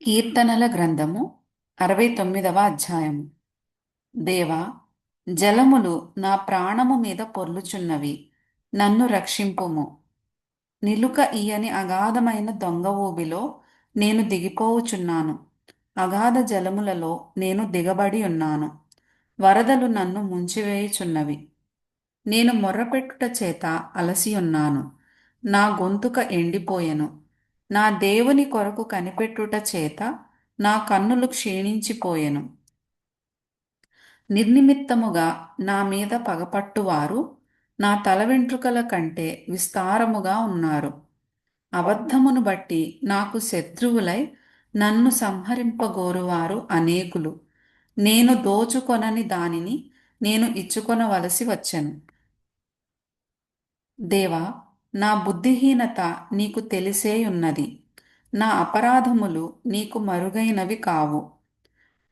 కీర్తనల గ్రంథము 69వ అధ్యాయము. దేవా, జలములు నా ప్రాణము మీద పొర్లుచున్నవి, నన్ను రక్షింపుము. నిలుక ఇయ్యని అగాధమైన దొంగ ఊబిలో నేను దిగిపోవుచున్నాను. అగాధ జలములలో నేను దిగబడి ఉన్నాను. వరదలు నన్ను ముంచివేయుచున్నవి. నేను మొర్రపెట్టుట చేత అలసి ఉన్నాను. నా గొంతుక ఎండిపోయెను. నా దేవుని కొరకు కనిపెట్టుట చేత నా కన్నులు క్షీణించిపోయెను. నిర్నిమిత్తముగా నా మీద పగపట్టువారు నా తల వెంట్రుకల కంటే విస్తారముగా ఉన్నారు. అబద్ధమును బట్టి నాకు శత్రువులై నన్ను సంహరింపగోరువారు అనేకులు. నేను దోచుకొనని దానిని నేను ఇచ్చుకొనవలసి వచ్చెను. దేవా, నా బుద్ధిహీనత నీకు తెలిసేయున్నది. నా అపరాధములు నీకు మరుగైనవి కావు.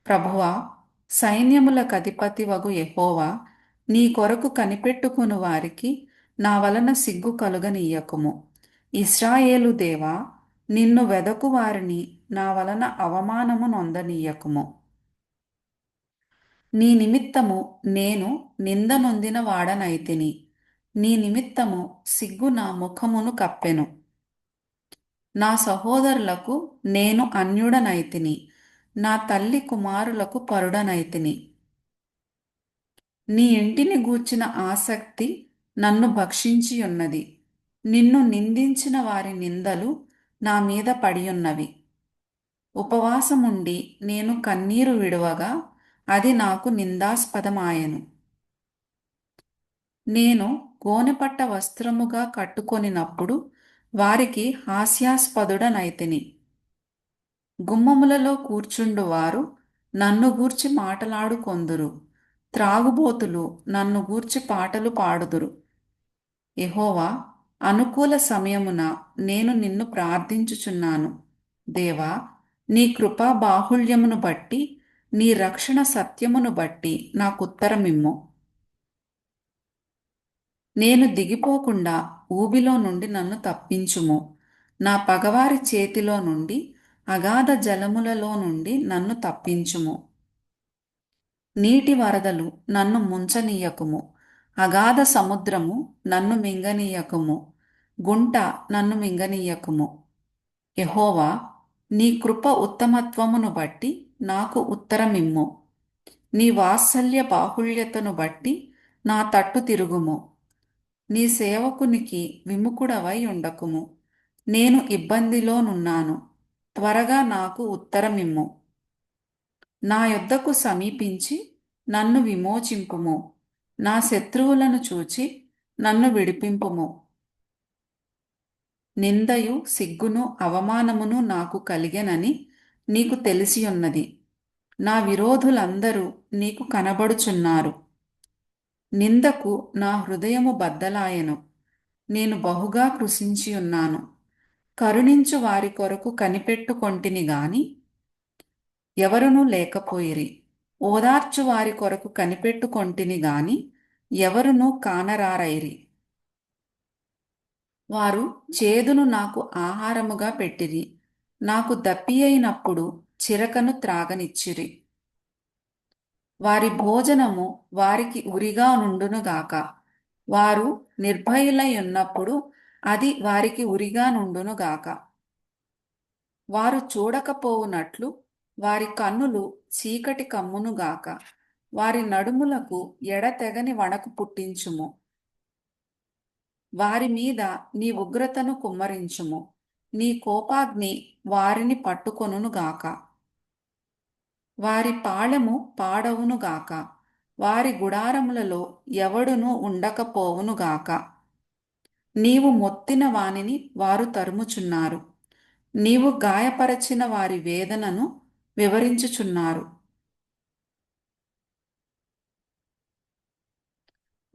ప్రభువా, సైన్యములకధిపతి వగు యెహోవా, నీ కొరకు కనిపెట్టుకుని వారికి నా వలన సిగ్గు కలుగనీయకుము. ఇశ్రాయేలు దేవా, నిన్ను వెదకు వారిని నా వలన అవమానము నొందనీయకుము. నీ నిమిత్తము నేను నింద నొందిన వాడనైతిని. నీ నిమిత్తము సిగ్గు నా ముఖమును కప్పెను. నా సహోదరులకు నేను అన్యుడనైతిని. నా తల్లి కుమారులకు పరుడనైతిని. నీ ఇంటిని గూర్చిన ఆసక్తి నన్ను భక్షించియున్నది. నిన్ను నిందించిన వారి నిందలు నా మీద పడియున్నవి. ఉపవాసముండి నేను కన్నీరు విడువగా అది నాకు నిందాస్పదమాయెను. నేను గోనెపట్ట వస్త్రముగా కట్టుకొనినప్పుడు వారికి హాస్యాస్పదుడనైతిని. గుమ్మములలో కూర్చుండువారు నన్ను గూర్చి మాటలాడుకొందురు. త్రాగుబోతులు నన్ను గూర్చి పాటలు పాడుదురు. యెహోవా, అనుకూల సమయమున నేను నిన్ను ప్రార్థించుచున్నాను. దేవా, నీ కృపా బాహుళ్యమును బట్టి, నీ రక్షణ సత్యమును బట్టి నాకుత్తరమిమ్ము. నేను దిగిపోకుండా ఊబిలో నుండి నన్ను తప్పించుము. నా పగవారి చేతిలో నుండి, అగాధ జలములలో నుండి నన్ను తప్పించుము. నీటి వరదలు నన్ను ముంచనీయకుము. అగాధ సముద్రము నన్ను మింగనీయకుము. గుంట నన్ను మింగనీయకుము. యెహోవా, నీ కృప ఉత్తమత్వమును బట్టి నాకు ఉత్తరమిమ్ము. నీ వాత్సల్య బాహుళ్యతను బట్టి నా తట్టు తిరుగుము. నీ సేవకునికి విముఖుడవై ఉండకుము. నేను ఇబ్బందిలోనున్నాను. త్వరగా నాకు ఉత్తరమిమ్ము. నా యొద్దకు సమీపించి నన్ను విమోచింపుము. నా శత్రువులను చూచి నన్ను విడిపింపుము. నిందయు సిగ్గును అవమానమును నాకు కలిగెనని నీకు తెలిసియున్నది. నా విరోధులందరూ నీకు కనబడుచున్నారు. నిందకు నా హృదయము బద్దలాయెను. నేను బహుగా కృశించియున్నాను. కరుణించు వారి కొరకు కనిపెట్టుకొంటిని గాని ఎవరునూ లేకపోయిరి. ఓదార్చు వారి కొరకు కనిపెట్టుకొంటిని గాని ఎవరునూ కానరారైరి. వారు చేదును నాకు ఆహారముగా పెట్టిరి. నాకు దప్పి అయినప్పుడు చిరకను త్రాగనిచ్చిరి. వారి భోజనము వారికి ఉరిగా నుండునుగాక. వారు నిర్భయులై ఉన్నప్పుడు అది వారికి ఉరిగా నుండునుగాక. వారు చూడకపోవునట్లు వారి కన్నులు చీకటి కమ్మునుగాక. వారి నడుములకు ఎడతెగని వణకు పుట్టించుము. వారి మీద నీ ఉగ్రతను కుమ్మరించుము. నీ కోపాగ్ని వారిని పట్టుకొనుగాక. వారి పాళెము పాడవునుగాక. వారి గుడారములలో ఎవడునూ ఉండకపోవునుగాక. నీవు మొత్తిన వానిని వారు తరుముచున్నారు. నీవు గాయపరచిన వారి వేదనను వివరించుచున్నారు.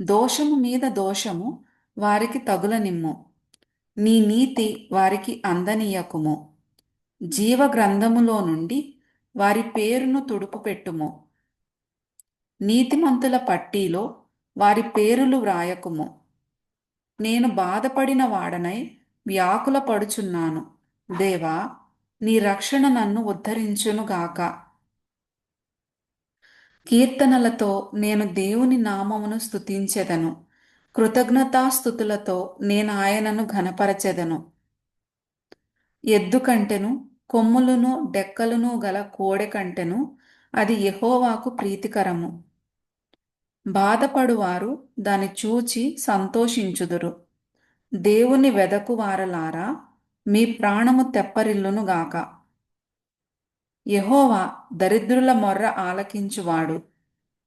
దోషము మీద దోషము వారికి తగులనిమ్ము. నీ నీతి వారికి అందనీయకుము. జీవ గ్రంథములో నుండి వారి పేరును తుడుపు పెట్టుము. నీతిమంతుల పట్టీలో వారి పేరులు వ్రాయకుము. నేను బాధపడిన వాడనై వ్యాకుల పడుచున్నాను. దేవా, నీ రక్షణ నన్ను ఉద్ధరించునుగాక. కీర్తనలతో నేను దేవుని నామమును స్తుతించెదను. కృతజ్ఞతాస్థుతులతో నేను ఆయనను ఘనపరచెదను. ఎద్దు కంటెను, కొమ్ములును డెక్కలును గల కోడె కంటెను అది యెహోవాకు ప్రీతికరము. బాధపడువారు దాని చూచి సంతోషించుదురు. దేవుని వెదకువారలారా, మీ ప్రాణము తెప్పరిల్లునుగాక. యెహోవా దరిద్రుల మొర్ర ఆలకించువాడు.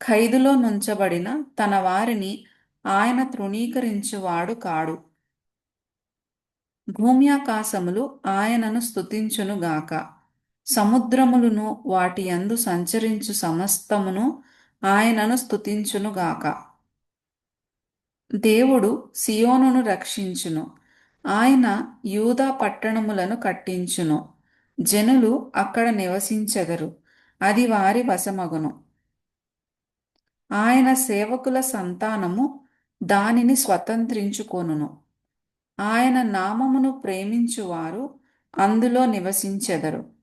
ఖైదులో నుంచబడిన తన వారిని ఆయన తృణీకరించువాడు కాడు. భూమ్యాకాశములు ఆయనను స్తుతించునుగాక. సముద్రములను వాటి యందు సంచరించు సమస్తమును ఆయనను స్తుతించునుగాక. దేవుడు సియోనును రక్షించును. ఆయన యూదా పట్టణములను కట్టించును. జనులు అక్కడ నివసించెదరు. అది వారి వశమగును. ఆయన సేవకుల సంతానము దానిని స్వతంత్రించుకొనును. ఆయన నామమును ప్రేమించువారు అందులో నివసించెదరు.